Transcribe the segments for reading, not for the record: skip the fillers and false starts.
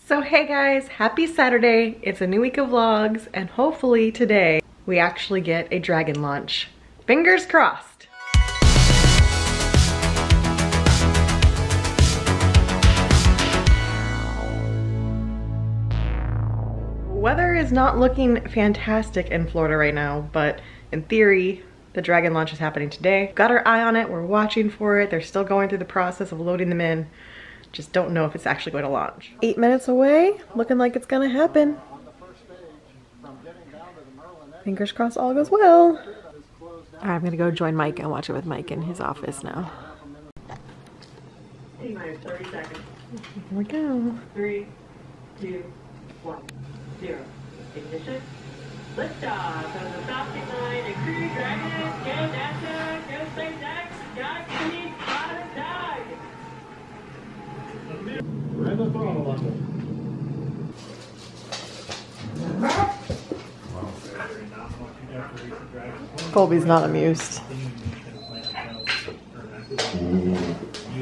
So hey guys, happy Saturday. It's a new week of vlogs and hopefully today we actually get a dragon launch. Fingers crossed. Weather is not looking fantastic in Florida right now, but in theory, the dragon launch is happening today. Got our eye on it, we're watching for it. They're still going through the process of loading them in. Just don't know if it's actually going to launch. 8 minutes away, looking like it's gonna happen. Fingers crossed all goes well. I'm gonna go join Mike and watch it with Mike in his office now. T-minus 30 seconds. Here we go. 3, 2, 1, 0. Ignition. Liftoff of the Falcon 9 and Crew Dragon. Go NASA. Go SpaceX. Godspeed. Pilot Dog. Red the throttle up. Colby's not amused.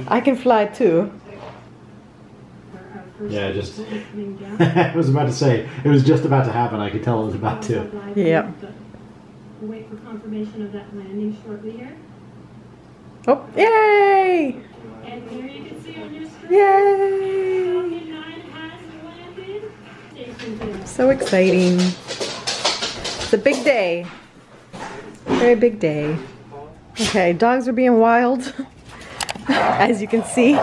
I can fly too. Yeah, just I was about to say it was just about to happen. I could tell it was about to. Yeah. We'll wait for confirmation of that landing shortly here. Oh, yay! And there you can see on your screen. Yay! Falcon 9 has landed. Station 2. So exciting. It's a big day. Very big day. Okay, dogs are being wild. As you can see.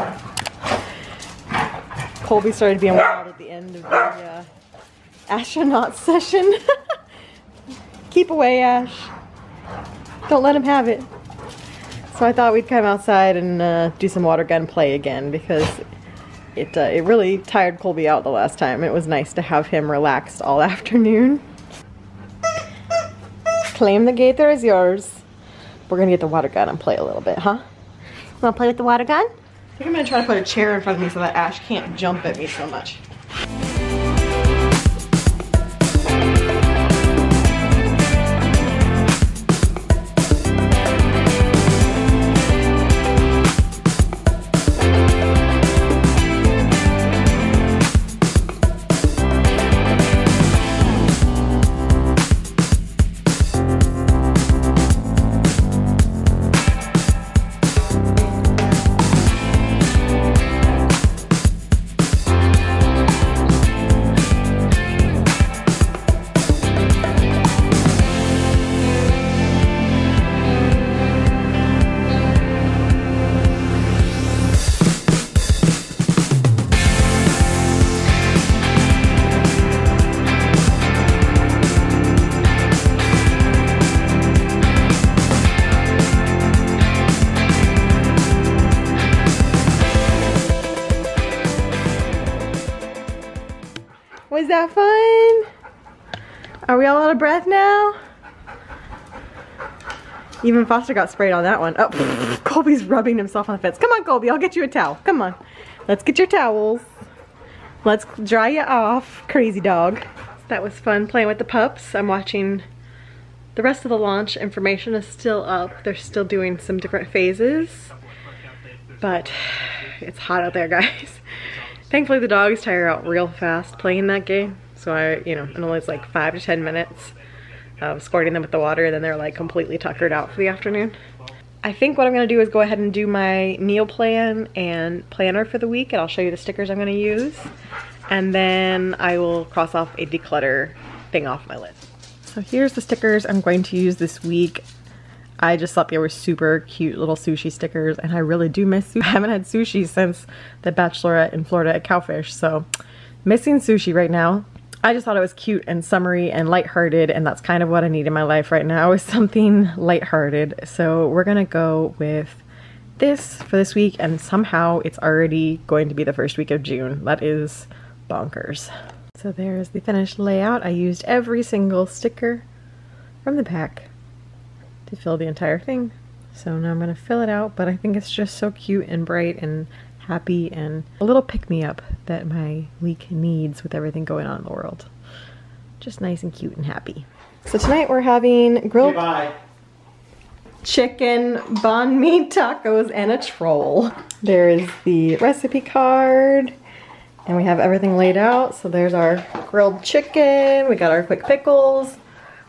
Colby started being wild at the end of the astronaut session. Keep away, Ash. Don't let him have it. So I thought we'd come outside and do some water gun play again because it really tired Colby out the last time. It was nice to have him relaxed all afternoon. Claim the gator is yours. We're gonna get the water gun and play a little bit, huh? Wanna play with the water gun? I think I'm gonna try to put a chair in front of me so that Ash can't jump at me so much. Was that fun? Are we all out of breath now? Even Foster got sprayed on that one. Oh, Colby's rubbing himself on the fence. Come on, Colby, I'll get you a towel. Come on. Let's get your towels. Let's dry you off, crazy dog. That was fun playing with the pups. I'm watching the rest of the launch. Information is still up. They're still doing some different phases. But it's hot out there, guys. Thankfully the dogs tire out real fast playing that game. So it only is like 5 to 10 minutes of squirting them with the water and then they're like completely tuckered out for the afternoon. I think what I'm gonna do is go ahead and do my meal plan and planner for the week, and I'll show you the stickers I'm gonna use. And then I will cross off a declutter thing off my list. So here's the stickers I'm going to use this week. I just thought they were super cute little sushi stickers, and I really do miss sushi. I haven't had sushi since the Bachelorette in Florida at Cowfish, so missing sushi right now. I just thought it was cute and summery and lighthearted, and that's kind of what I need in my life right now, is something lighthearted. So we're gonna go with this for this week, and somehow it's already going to be the first week of June. That is bonkers. So there's the finished layout. I used every single sticker from the pack to fill the entire thing. So now I'm gonna fill it out, but I think it's just so cute and bright and happy and a little pick-me-up that my week needs with everything going on in the world. Just nice and cute and happy. So tonight we're having grilled chicken, banh mi tacos, and a troll. There is the recipe card And we have everything laid out. So there's our grilled chicken, we got our quick pickles,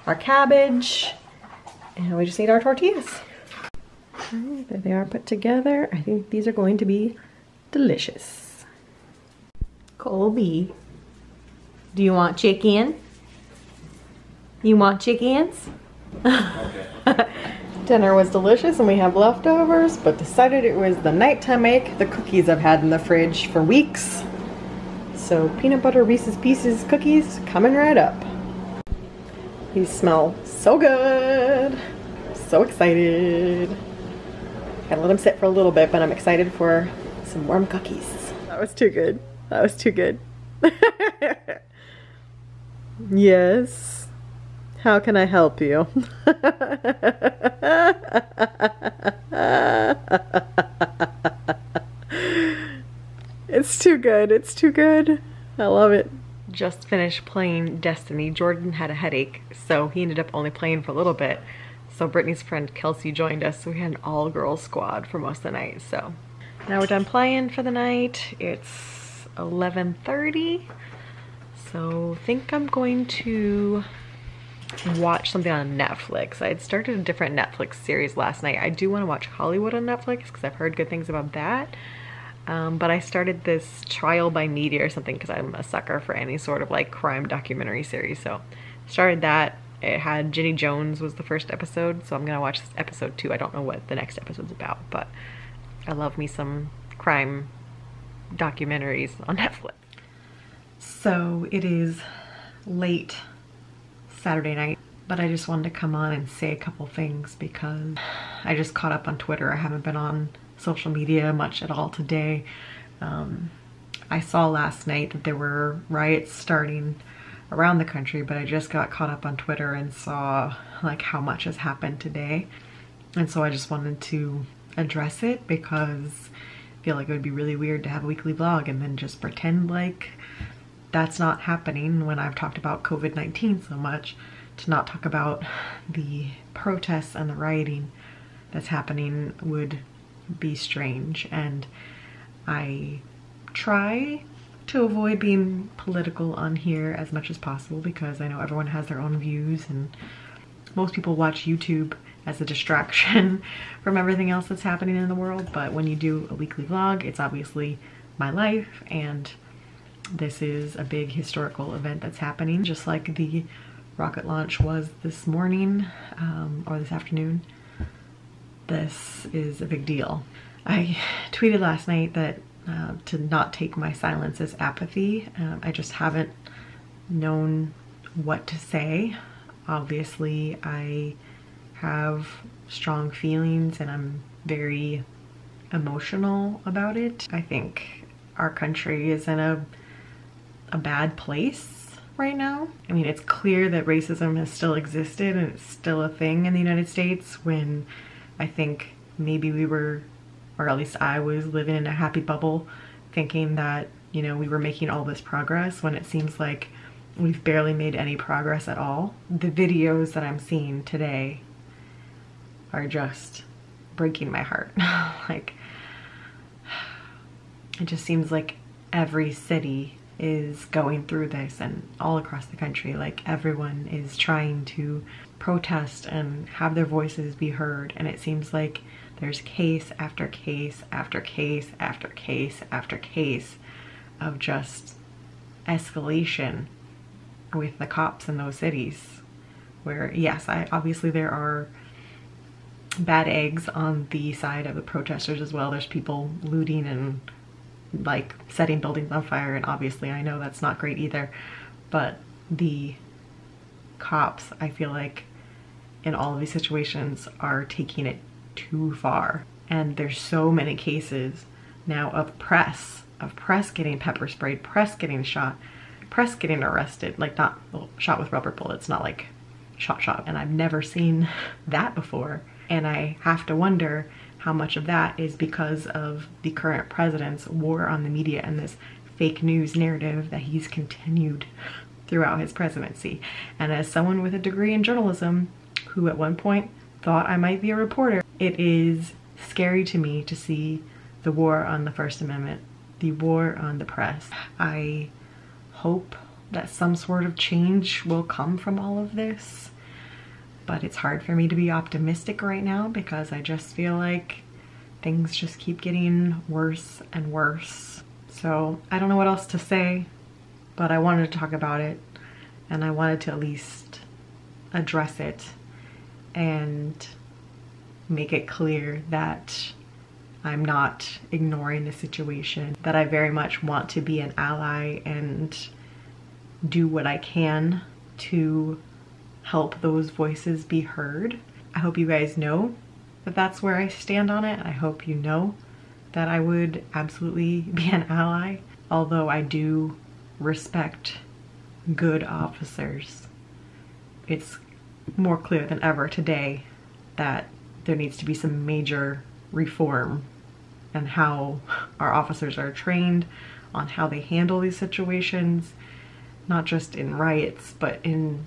our cabbage, and we just need our tortillas. Alright, there they are put together. I think these are going to be delicious. Colby, do you want chicken? You want chickens? Okay. Dinner was delicious and we have leftovers, but decided it was the nighttime make. The cookies I've had in the fridge for weeks. So peanut butter Reese's Pieces cookies coming right up. These smell so good. So excited. Gotta let them sit for a little bit, but I'm excited for some warm cookies. That was too good. That was too good. Yes. How can I help you? It's too good. It's too good. I love it. Just finished playing Destiny. Jordan had a headache, so he ended up only playing for a little bit. So Brittany's friend Kelsey joined us, so we had an all-girls squad for most of the night. So now we're done playing for the night. It's 11:30. So I think I'm going to watch something on Netflix. I had started a different Netflix series last night. I do want to watch Hollywood on Netflix because I've heard good things about that. But I started this Trial by Media or something because I'm a sucker for any sort of like crime documentary series. So started that. It had Ginny Jones was the first episode, so I'm gonna watch this episode 2. I don't know what the next episode's about, but I love me some crime documentaries on Netflix. So it is late Saturday night, but I just wanted to come on and say a couple things because I just caught up on Twitter. I haven't been on social media much at all today. I saw last night that there were riots starting around the country, but I just got caught up on Twitter and saw like how much has happened today. And so I just wanted to address it because I feel like it would be really weird to have a weekly vlog and then just pretend like that's not happening when I've talked about COVID-19 so much, to not talk about the protests and the rioting that's happening would be strange. And I try to avoid being political on here as much as possible because I know everyone has their own views and most people watch YouTube as a distraction from everything else that's happening in the world. But when you do a weekly vlog, it's obviously my life, and this is a big historical event that's happening, just like the rocket launch was this morning or this afternoon. This is a big deal. I tweeted last night that to not take my silence as apathy. I just haven't known what to say. Obviously, I have strong feelings and I'm very emotional about it. I think our country is in a bad place right now. I mean, it's clear that racism has still existed and it's still a thing in the United States, when I think maybe we were, or at least I was, living in a happy bubble thinking that, you know, we were making all this progress when it seems like we've barely made any progress at all. The videos that I'm seeing today are just breaking my heart. Like, it just seems like every city is going through this, and all across the country, like everyone is trying to protest and have their voices be heard, and it seems like there's case after case after case after case after case of just escalation with the cops in those cities, where yes, obviously there are bad eggs on the side of the protesters as well. There's people looting and like setting buildings on fire, and obviously I know that's not great either, but the cops, I feel like in all of these situations, are taking it too far. And there's so many cases now of press getting pepper sprayed, press getting shot, press getting arrested, like not, well, shot with rubber bullets, not like shot. And I've never seen that before. And I have to wonder how much of that is because of the current president's war on the media and this fake news narrative that he's continued throughout his presidency. And as someone with a degree in journalism who at one point thought I might be a reporter, it is scary to me to see the war on the First Amendment the war on the press. I hope that some sort of change will come from all of this, but it's hard for me to be optimistic right now because I just feel like things just keep getting worse and worse. So I don't know what else to say, but I wanted to talk about it, and I wanted to at least address it and make it clear that I'm not ignoring the situation, that I very much want to be an ally and do what I can to help those voices be heard. I hope you guys know that that's where I stand on it. I hope you know that I would absolutely be an ally, although I do respect good officers. It's more clear than ever today that there needs to be some major reform in how our officers are trained, on how they handle these situations, not just in riots, but in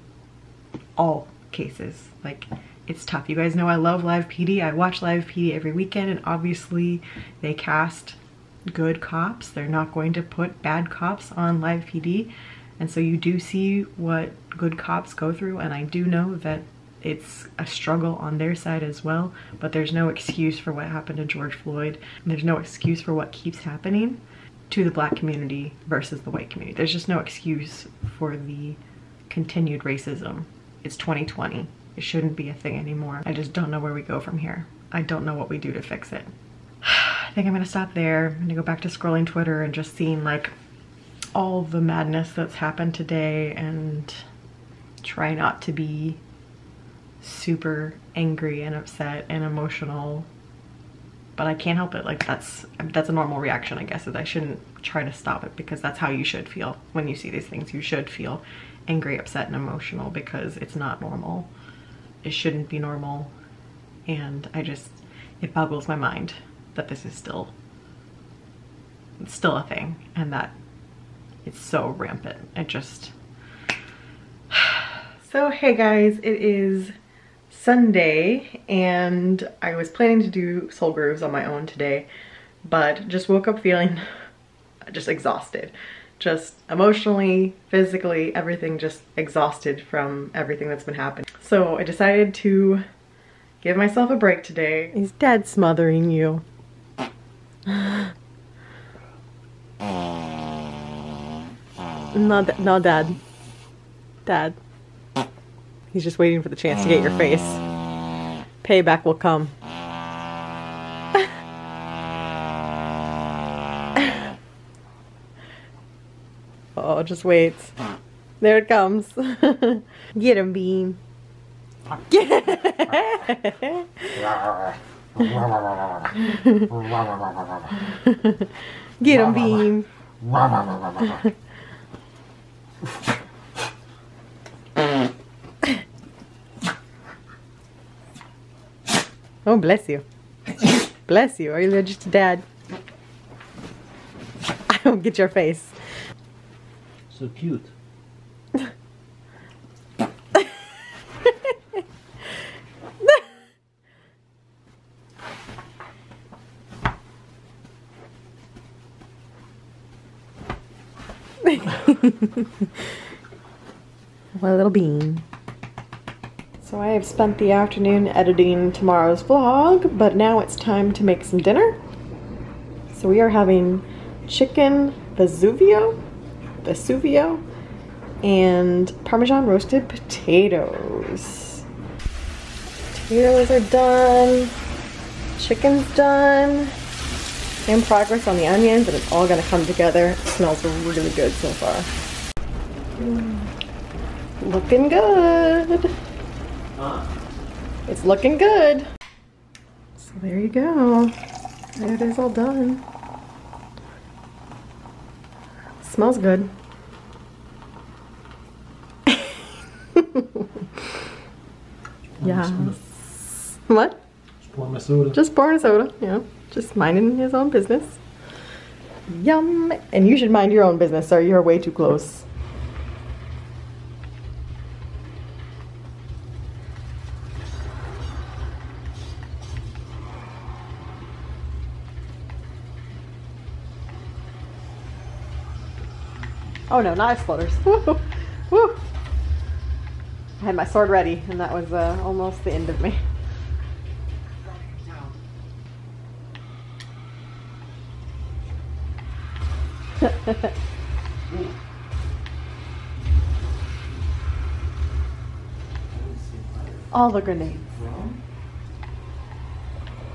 all cases. Like, it's tough. You guys know I love live PD. I watch live PD every weekend, and obviously they cast good cops. They're not going to put bad cops on live PD. And so you do see what good cops go through, and I do know that it's a struggle on their side as well, but there's no excuse for what happened to George Floyd. There's no excuse for what keeps happening to the Black community versus the white community. There's just no excuse for the continued racism. It's 2020. It shouldn't be a thing anymore. I just don't know where we go from here. I don't know what we do to fix it. I think I'm gonna stop there. I'm gonna go back to scrolling Twitter and just seeing like all the madness that's happened today and try not to be super angry and upset and emotional, but I can't help it. Like, that's a normal reaction, I guess, is I shouldn't try to stop it, because that's how you should feel when you see these things. You should feel angry, upset, and emotional, because it's not normal. It shouldn't be normal, and it boggles my mind that this is still a thing, and that it's so rampant. So hey guys, it is Sunday, and I was planning to do soul grooves on my own today, but just woke up feeling just exhausted, just emotionally, physically, everything, just exhausted from everything that's been happening. So I decided to give myself a break today. Is Dad smothering you? No, Dad. Dad. He's just waiting for the chance to get your face. Payback will come. Oh, just wait. There it comes. Get him, Bean. Get him, Bean. Oh, bless you. Bless you. Are you allergic to Dad? I don't get your face. So cute. My little bean. So I have spent the afternoon editing tomorrow's vlog, but now it's time to make some dinner. So we are having chicken Vesuvio, and Parmesan roasted potatoes. Potatoes are done, chicken's done, in progress on the onions, and it's all gonna come together. It smells really good so far. Looking good. It's looking good. So there you go. There it is, all done. Smells good. Yes. What? Just pour my soda. Just pouring a soda, you know, just minding his own business. Yum. And you should mind your own business, sir. You're way too close. Oh no, not exploders. Woo! Woo! I had my sword ready, and that was almost the end of me. All the grenades.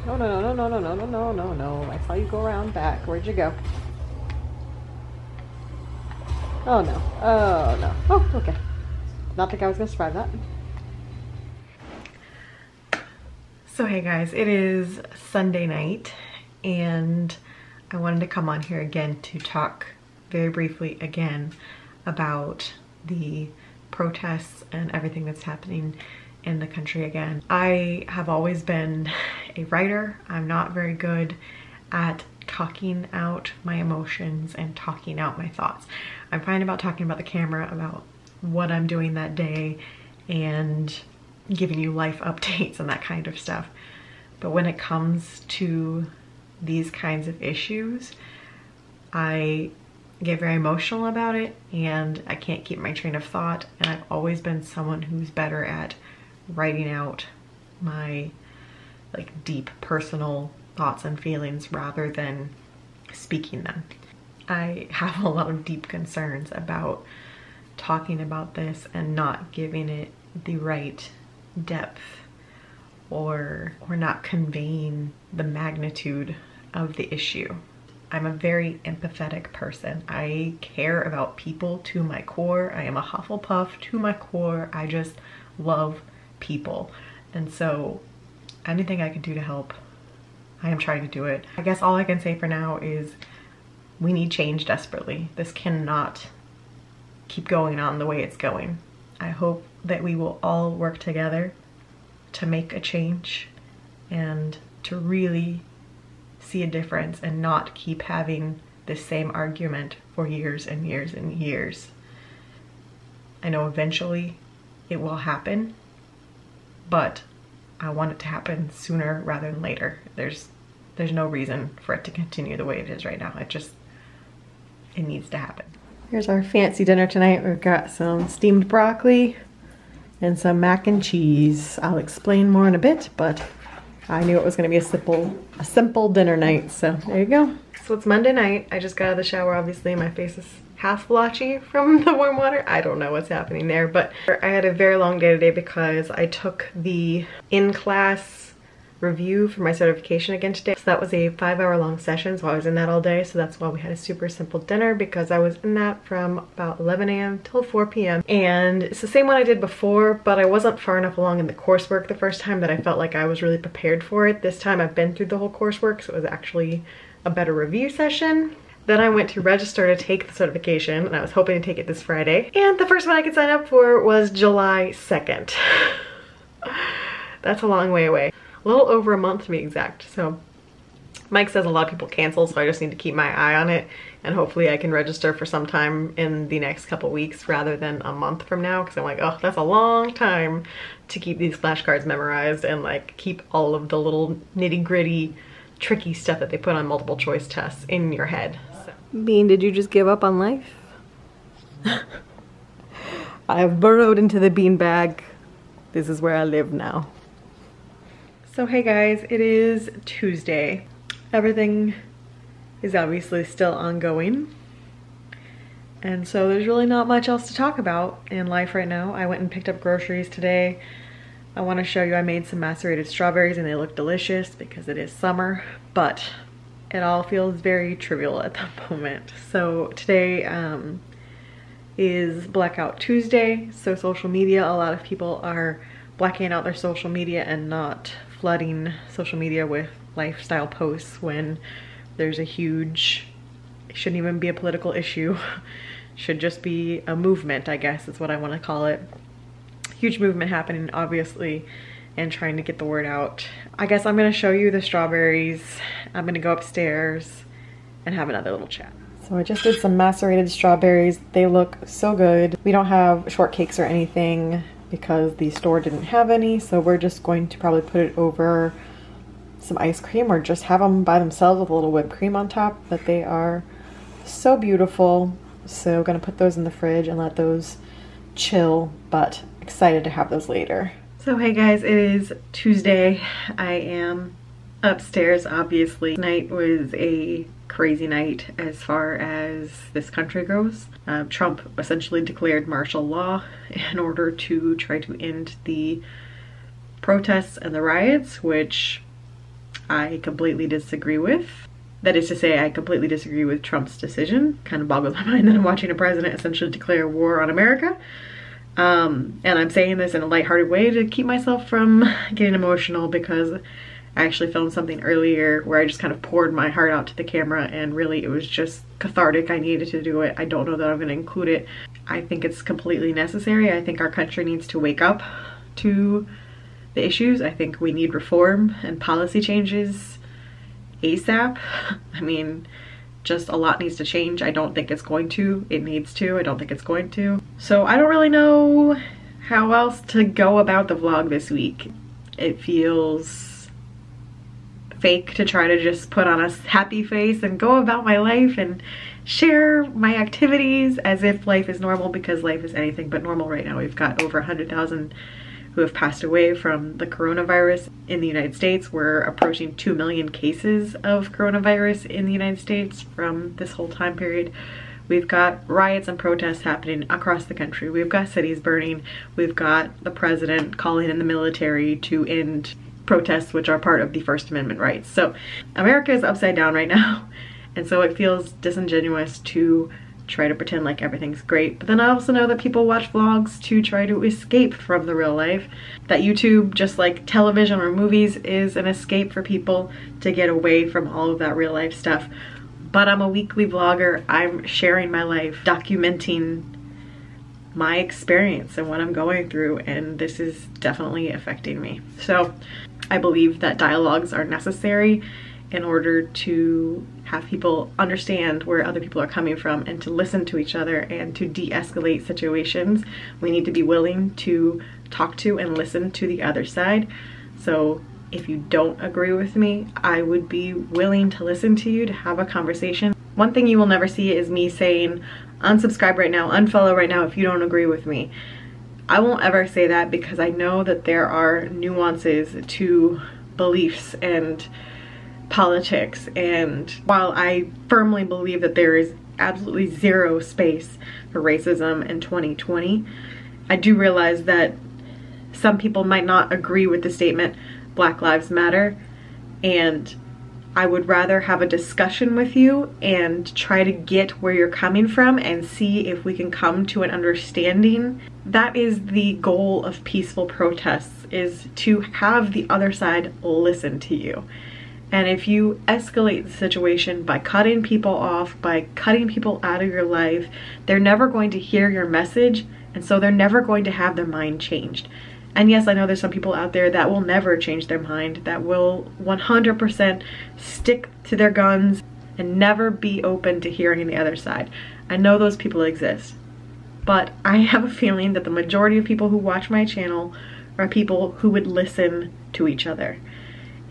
No, no, no, no, no, no, no, no, no, no. I saw you go around back. Where'd you go? Oh no. Oh no. Oh, okay. Not think I was gonna survive that. So hey guys, it is Sunday night and I wanted to come on here again to talk very briefly again about the protests and everything that's happening in the country again. I have always been a writer. I'm not very good at talking out my emotions and talking out my thoughts. I'm fine about talking about the camera, about what I'm doing that day and giving you life updates and that kind of stuff. But when it comes to these kinds of issues, I get very emotional about it and I can't keep my train of thought, and I've always been someone who's better at writing out my like deep personal thoughts and feelings rather than speaking them. I have a lot of deep concerns about talking about this and not giving it the right depth or not conveying the magnitude of the issue. I'm a very empathetic person. I care about people to my core. I am a Hufflepuff to my core. I just love people. And so anything I can do to help, I am trying to do it. I guess all I can say for now is we need change desperately. This cannot keep going on the way it's going. I hope that we will all work together to make a change and to really see a difference and not keep having the same argument for years and years and years. I know eventually it will happen, but I want it to happen sooner rather than later. There's no reason for it to continue the way it is right now. It needs to happen. Here's our fancy dinner tonight. We've got some steamed broccoli and some mac and cheese. I'll explain more in a bit, but I knew it was gonna be a simple dinner night, so there you go. So it's Monday night. I just got out of the shower, obviously. My face is half blotchy from the warm water. I don't know what's happening there, but I had a very long day today because I took the in-class review for my certification again today. So that was a 5-hour long session, so I was in that all day. So that's why we had a super simple dinner, because I was in that from about 11 a.m. till 4 p.m. And it's the same one I did before, but I wasn't far enough along in the coursework the first time that I felt like I was really prepared for it. This time I've been through the whole coursework, so it was actually a better review session. Then I went to register to take the certification, and I was hoping to take it this Friday. And the first one I could sign up for was July 2nd. That's a long way away. A little over a month to be exact. So Mike says a lot of people cancel, so I just need to keep my eye on it, and hopefully I can register for some time in the next couple weeks rather than a month from now, because I'm like, oh, that's a long time to keep these flashcards memorized and like keep all of the little nitty-gritty tricky stuff that they put on multiple choice tests in your head. So. Bean, did you just give up on life? I have burrowed into the bean bag. This is where I live now. So hey guys, it is Tuesday. Everything is obviously still ongoing. And so there's really not much else to talk about in life right now. I went and picked up groceries today. I want to show you I made some macerated strawberries and they look delicious because it is summer, but it all feels very trivial at the moment. So today is Blackout Tuesday, so social media, a lot of people are blacking out their social media and not flooding social media with lifestyle posts when there's a huge, it shouldn't even be a political issue, should just be a movement, I guess is what I want to call it. Huge movement happening, obviously, and trying to get the word out. I guess I'm going to show you the strawberries. I'm going to go upstairs and have another little chat. So I just did some macerated strawberries. They look so good. We don't have shortcakes or anything because the store didn't have any, so we're just going to probably put it over some ice cream or just have them by themselves with a little whipped cream on top. But they are so beautiful, So gonna put those in the fridge and let those chill, but excited to have those later. So hey guys, it is Tuesday. I am upstairs, obviously. Tonight was a crazy night as far as this country goes. Trump essentially declared martial law in order to try to end the protests and the riots, which I completely disagree with. That is to say, I completely disagree with Trump's decision. Kind of boggles my mind that I'm watching a president essentially declare war on America. And I'm saying this in a lighthearted way to keep myself from getting emotional, because I actually filmed something earlier where I just kind of poured my heart out to the camera, and really it was just cathartic. I needed to do it. I don't know that I'm going to include it. I think it's completely necessary. I think our country needs to wake up to the issues. I think we need reform and policy changes ASAP. I mean, just a lot needs to change. I don't think it's going to. It needs to. I don't think it's going to. So I don't really know how else to go about the vlog this week. It feels fake to try to just put on a happy face and go about my life and share my activities as if life is normal, because life is anything but normal right now. We've got over 100,000 who have passed away from the coronavirus in the United States. We're approaching 2 million cases of coronavirus in the United States from this whole time period. We've got riots and protests happening across the country. We've got cities burning. We've got the president calling in the military to end protests, which are part of the First Amendment rights. So America is upside down right now, and so it feels disingenuous to try to pretend like everything's great. But then I also know that people watch vlogs to try to escape from the real life. That YouTube, just like television or movies, is an escape for people to get away from all of that real life stuff. But I'm a weekly vlogger. I'm sharing my life, documenting my experience and what I'm going through, and this is definitely affecting me. So I believe that dialogues are necessary in order to have people understand where other people are coming from and to listen to each other and to de-escalate situations. We need to be willing to talk to and listen to the other side. So if you don't agree with me, I would be willing to listen to you, to have a conversation. One thing you will never see is me saying, unsubscribe right now, unfollow right now if you don't agree with me. I won't ever say that, because I know that there are nuances to beliefs and politics, and while I firmly believe that there is absolutely zero space for racism in 2020, I do realize that some people might not agree with the statement Black Lives Matter, and I would rather have a discussion with you and try to get where you're coming from and see if we can come to an understanding. That is the goal of peaceful protests, is to have the other side listen to you. And if you escalate the situation by cutting people off, by cutting people out of your life, they're never going to hear your message, and so they're never going to have their mind changed. And yes, I know there's some people out there that will never change their mind, that will 100% stick to their guns and never be open to hearing the other side. I know those people exist, but I have a feeling that the majority of people who watch my channel are people who would listen to each other.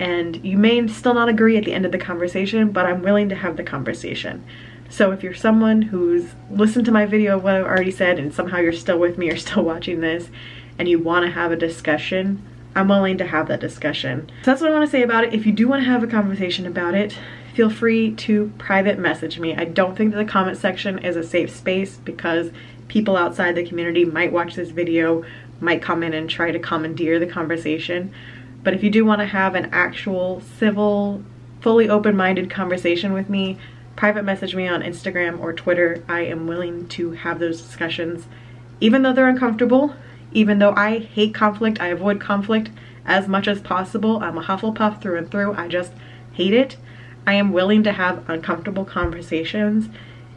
And you may still not agree at the end of the conversation, but I'm willing to have the conversation. So if you're someone who's listened to my video of what I've already said and somehow you're still with me or still watching this and you want to have a discussion, I'm willing to have that discussion. So that's what I want to say about it. If you do want to have a conversation about it, feel free to private message me. I don't think that the comment section is a safe space, because people outside the community might watch this video, might come in and try to commandeer the conversation. But if you do want to have an actual civil, fully open-minded conversation with me, private message me on Instagram or Twitter. I am willing to have those discussions, even though they're uncomfortable, even though I hate conflict. I avoid conflict as much as possible. I'm a Hufflepuff through and through. I just hate it. I am willing to have uncomfortable conversations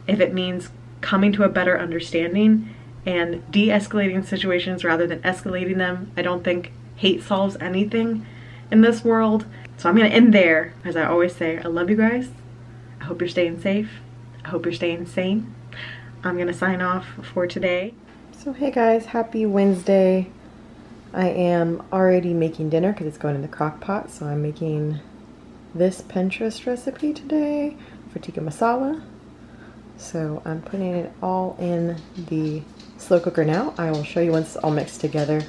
if it means coming to a better understanding and de-escalating situations rather than escalating them. I don't think hate solves anything in this world. So I'm gonna end there. As I always say, I love you guys. I hope you're staying safe. I hope you're staying sane. I'm gonna sign off for today. So hey guys, happy Wednesday. I am already making dinner because it's going in the crock pot. So I'm making this Pinterest recipe today for Tikka masala. So I'm putting it all in the slow cooker now. I will show you once it's all mixed together,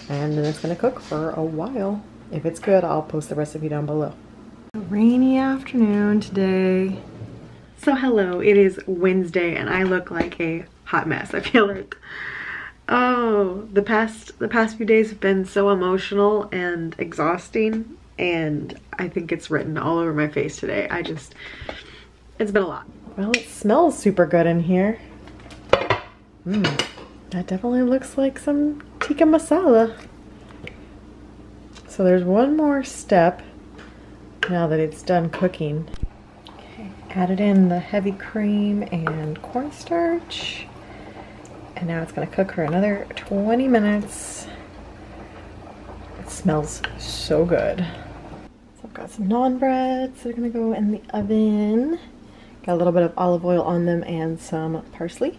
and then it's gonna cook for a while. If it's good, I'll post the recipe down below. A rainy afternoon today. So hello, it is Wednesday and I look like a hot mess. I feel like, oh, the past few days have been so emotional and exhausting, and I think it's written all over my face today. It's been a lot. Well, it smells super good in here. That definitely looks like some tikka masala. So there's one more step now that it's done cooking. Okay, added in the heavy cream and cornstarch. And now it's gonna cook for another 20 minutes. It smells so good. So I've got some naan breads that are gonna go in the oven. Got a little bit of olive oil on them and some parsley.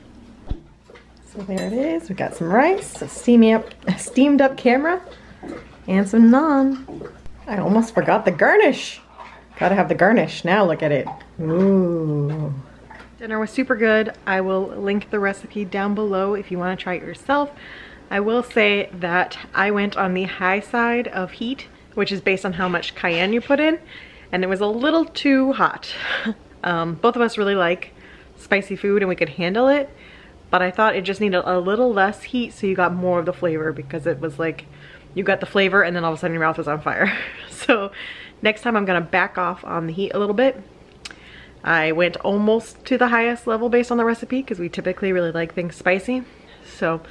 So there it is. We got some rice, a steamed up camera, and some naan. I almost forgot the garnish. Gotta have the garnish. Now look at it. Ooh. Dinner was super good. I will link the recipe down below if you want to try it yourself. I will say that I went on the high side of heat, which is based on how much cayenne you put in, and it was a little too hot. Both of us really like spicy food and we could handle it, but I thought it just needed a little less heat so you got more of the flavor, because it was like you got the flavor and then all of a sudden your mouth was on fire. So next time I'm gonna back off on the heat a little bit. I went almost to the highest level based on the recipe because we typically really like things spicy. So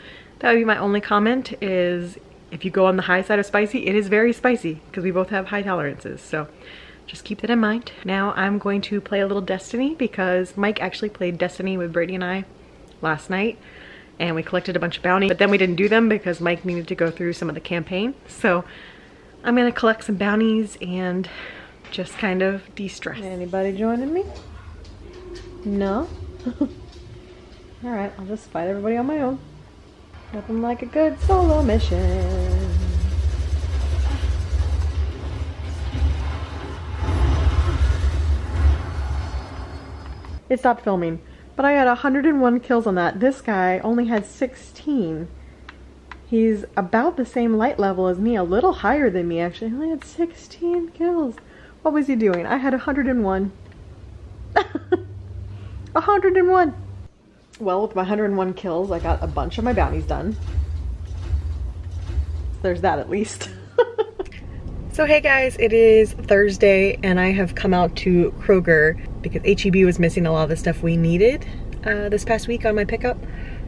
that would be my only comment, is if you go on the high side of spicy, it is very spicy because we both have high tolerances. So just keep that in mind. Now I'm going to play a little Destiny because Mike actually played Destiny with Brady and I last night, and we collected a bunch of bounties, but then we didn't do them because Mike needed to go through some of the campaign. So I'm gonna collect some bounties and just kind of de-stress. Anybody joining me? No? All right, I'll just fight everybody on my own. Nothing like a good solo mission. It stopped filming, but I had 101 kills on that. This guy only had 16. He's about the same light level as me, a little higher than me actually. He only had 16 kills. What was he doing? I had 101. 101. Well, with my 101 kills, I got a bunch of my bounties done. There's that at least. So hey guys, it is Thursday and I have come out to Kroger because H-E-B was missing a lot of the stuff we needed this past week on my pickup.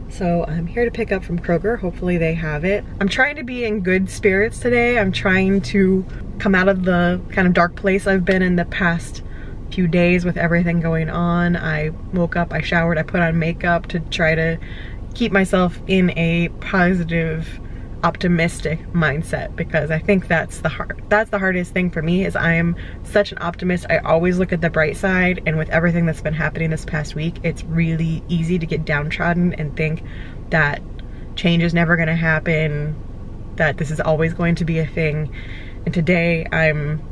So I'm here to pick up from Kroger. Hopefully they have it. I'm trying to be in good spirits today. I'm trying to come out of the kind of dark place I've been in the past few days with everything going on. I woke up, I showered, I put on makeup to try to keep myself in a positive, optimistic mindset, because I think that's the hardest thing for me, is I am such an optimist. I always look at the bright side, and with everything that's been happening this past week, it's really easy to get downtrodden and think that change is never going to happen, that this is always going to be a thing. And today I'm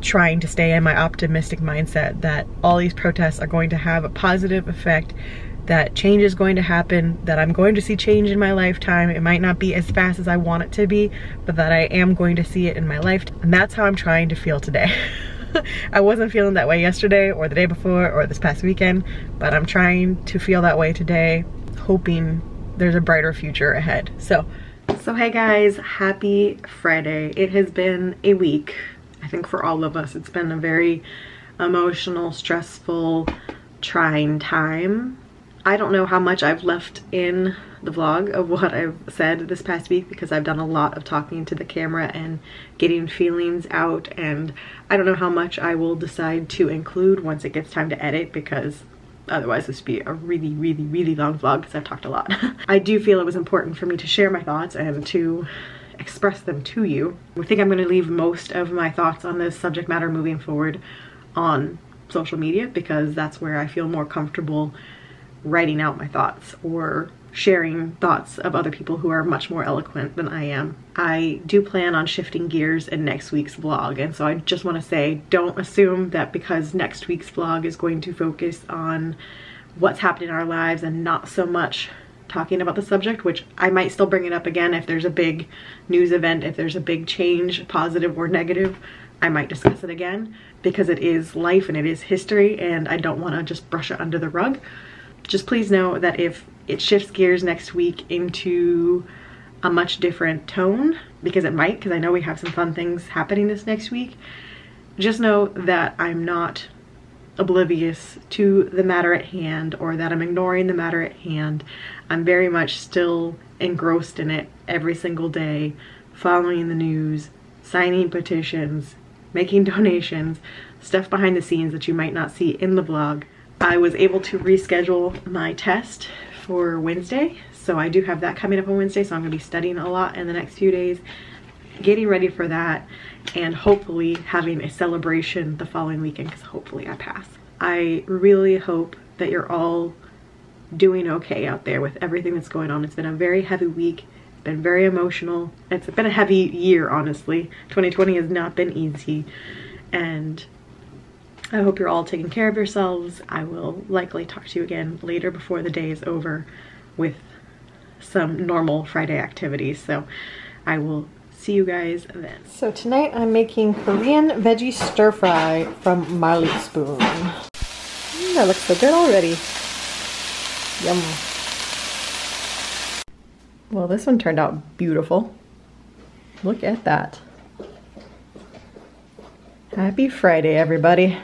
trying to stay in my optimistic mindset that all these protests are going to have a positive effect, that change is going to happen, that I'm going to see change in my lifetime. It might not be as fast as I want it to be, but that I am going to see it in my lifetime. And that's how I'm trying to feel today. I wasn't feeling that way yesterday or the day before or this past weekend, but I'm trying to feel that way today, hoping there's a brighter future ahead. So hey guys, happy Friday. It has been a week. I think for all of us, it's been a very emotional, stressful, trying time. I don't know how much I've left in the vlog of what I've said this past week, because I've done a lot of talking to the camera and getting feelings out, and I don't know how much I will decide to include once it gets time to edit, because otherwise this would be a really, really, really long vlog because I've talked a lot. I do feel it was important for me to share my thoughts and to express them to you. I think I'm going to leave most of my thoughts on this subject matter moving forward on social media, because that's where I feel more comfortable writing out my thoughts or sharing thoughts of other people who are much more eloquent than I am. I do plan on shifting gears in next week's vlog, and so I just want to say, don't assume that because next week's vlog is going to focus on what's happening in our lives and not so much talking about the subject, which I might still bring it up again if there's a big news event, if there's a big change, positive or negative. I might discuss it again because it is life and it is history, and I don't want to just brush it under the rug. Just please know that if it shifts gears next week into a much different tone, because it might, because I know we have some fun things happening this next week, just know that I'm not oblivious to the matter at hand, or that I'm ignoring the matter at hand. I'm very much still engrossed in it every single day, following the news, signing petitions, making donations, stuff behind the scenes that you might not see in the vlog. I was able to reschedule my test for Wednesday, so I do have that coming up on Wednesday, so I'm going to be studying a lot in the next few days, getting ready for that, and hopefully having a celebration the following weekend, because hopefully I pass. I really hope that you're all doing okay out there with everything that's going on. It's been a very heavy week. It's been very emotional. It's been a heavy year, honestly. 2020 has not been easy, and I hope you're all taking care of yourselves. I will likely talk to you again later before the day is over with some normal Friday activities, so I will see you guys then. So tonight I'm making Korean veggie stir fry from Marley Spoon. That looks so good already. Yum. Well, this one turned out beautiful. Look at that. Happy Friday, everybody.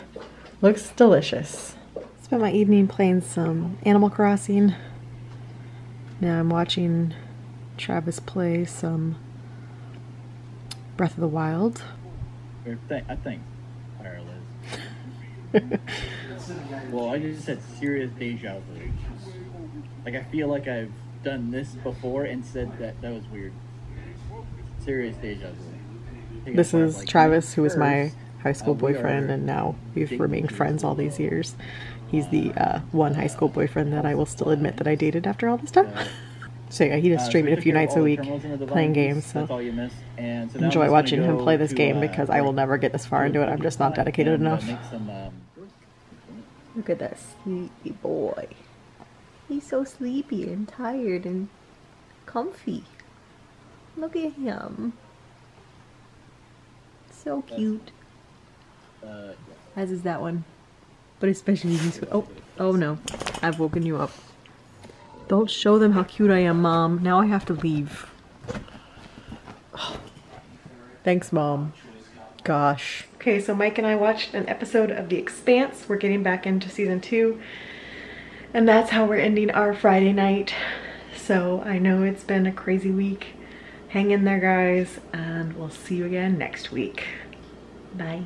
Looks delicious. Spent my evening playing some Animal Crossing. Now I'm watching Travis play some Breath of the Wild. I think well, I just said serious deja vu. Like, I feel like I've done this before and said that was weird. Serious deja vu. This is Travis, who was my high school boyfriend, and now we've remained friends all these years. He's the one high school boyfriend that I will still admit that I dated after all this time. So yeah, he just streamed it a few nights a week playing games, so enjoy watching him play this game because I will never get this far into it. I'm just not dedicated enough. Look at that sleepy boy. He's so sleepy and tired and comfy. Look at him. So cute. As is that one. But especially this one. Oh no. I've woken you up. Don't show them how cute I am, Mom. Now I have to leave. Oh. Thanks, Mom. Gosh. Okay, so Mike and I watched an episode of The Expanse. We're getting back into season 2. And that's how we're ending our Friday night. So I know it's been a crazy week. Hang in there, guys, and we'll see you again next week. Bye.